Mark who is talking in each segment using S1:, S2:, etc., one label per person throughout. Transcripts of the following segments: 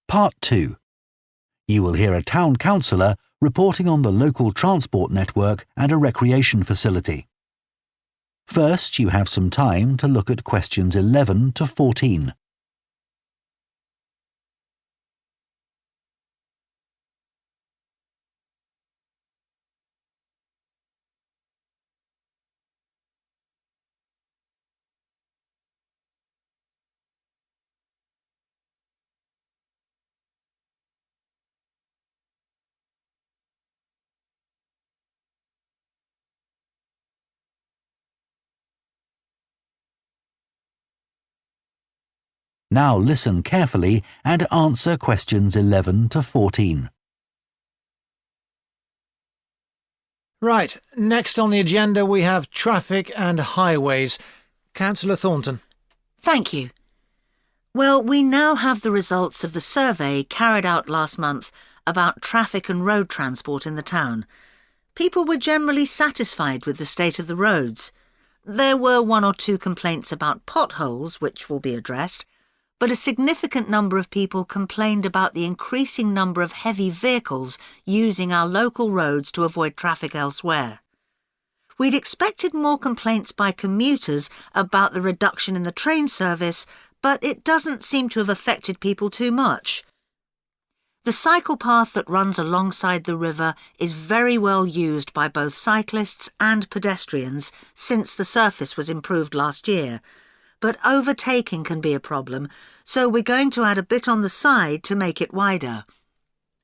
S1: Part 2. You will hear a town councillor reporting on the local transport network and a recreation facility. First, you have some time to look at questions 11 to 14. Now listen carefully and answer questions 11 to 14.
S2: Right, next on the agenda we have traffic and highways. Councillor Thornton.
S3: Thank you. Well, we now have the results of the survey carried out last month about traffic and road transport in the town. People were generally satisfied with the state of the roads. There were 1 or 2 complaints about potholes, which will be addressed, but a significant number of people complained about the increasing number of heavy vehicles using our local roads to avoid traffic elsewhere. We'd expected more complaints by commuters about the reduction in the train service, but it doesn't seem to have affected people too much. The cycle path that runs alongside the river is very well used by both cyclists and pedestrians since the surface was improved last year, but overtaking can be a problem, so we're going to add a bit on the side to make it wider.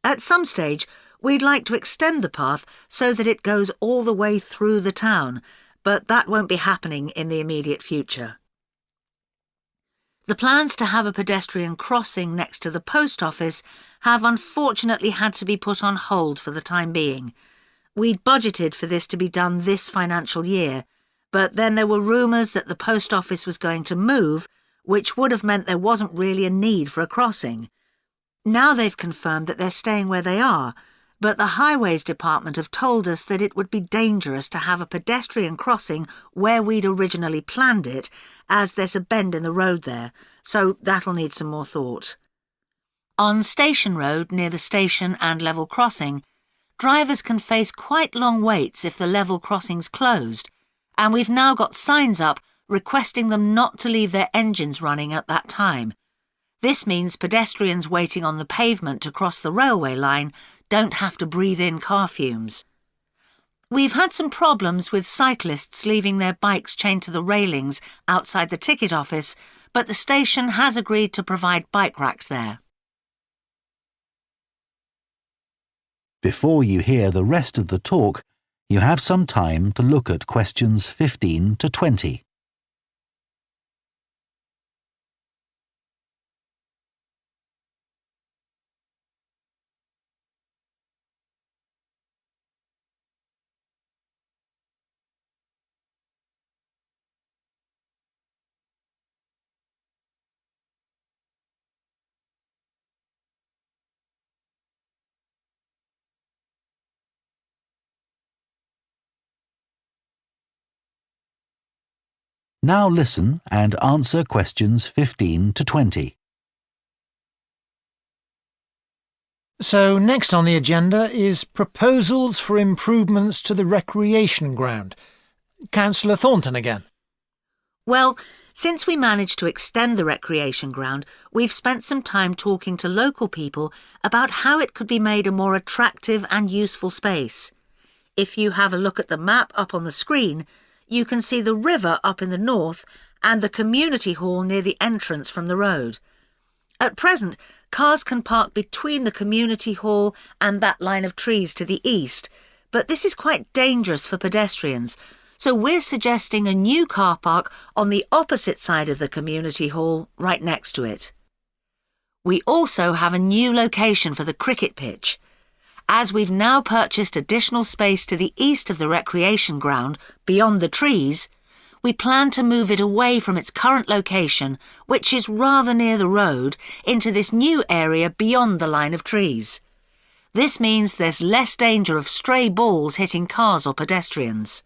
S3: At some stage, we'd like to extend the path so that it goes all the way through the town, but that won't be happening in the immediate future. The plans to have a pedestrian crossing next to the post office have unfortunately had to be put on hold for the time being. We'd budgeted for this to be done this financial year, but then there were rumours that the post office was going to move, which would have meant there wasn't really a need for a crossing. Now they've confirmed that they're staying where they are, but the Highways Department have told us that it would be dangerous to have a pedestrian crossing where we'd originally planned it, as there's a bend in the road there, so that'll need some more thought. On Station Road, near the station and level crossing, drivers can face quite long waits if the level crossing's closed, and we've now got signs up requesting them not to leave their engines running at that time. This means pedestrians waiting on the pavement to cross the railway line don't have to breathe in car fumes. We've had some problems with cyclists leaving their bikes chained to the railings outside the ticket office, but the station has agreed to provide bike racks there.
S1: Before you hear the rest of the talk, you have some time to look at questions 15 to 20. Now listen and answer questions 15 to 20.
S2: So next on the agenda is proposals for improvements to the recreation ground. Councillor Thornton again.
S3: Well, since we managed to extend the recreation ground, we've spent some time talking to local people about how it could be made a more attractive and useful space. If you have a look at the map up on the screen, you can see the river up in the north and the community hall near the entrance from the road. At present, cars can park between the community hall and that line of trees to the east, but this is quite dangerous for pedestrians, so we're suggesting a new car park on the opposite side of the community hall, right next to it. We also have a new location for the cricket pitch. As we've now purchased additional space to the east of the recreation ground, beyond the trees, we plan to move it away from its current location, which is rather near the road, into this new area beyond the line of trees. This means there's less danger of stray balls hitting cars or pedestrians.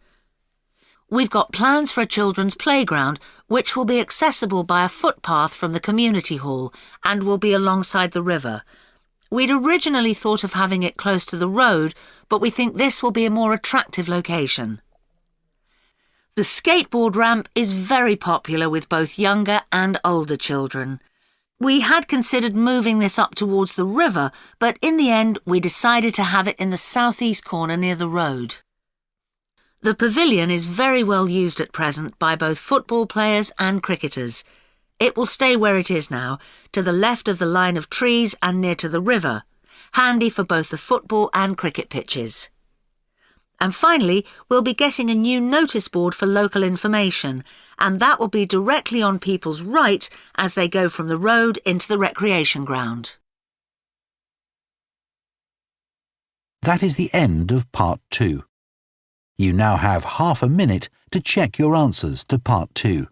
S3: We've got plans for a children's playground which will be accessible by a footpath from the community hall and will be alongside the river. We'd originally thought of having it close to the road, but we think this will be a more attractive location. The skateboard ramp is very popular with both younger and older children. We had considered moving this up towards the river, but in the end we decided to have it in the southeast corner near the road. The pavilion is very well used at present by both football players and cricketers. It will stay where it is now, to the left of the line of trees and near to the river, handy for both the football and cricket pitches. And finally, we'll be getting a new notice board for local information, and that will be directly on people's right as they go from the road into the recreation ground.
S1: That is the end of Part 2. You now have half a minute to check your answers to Part 2.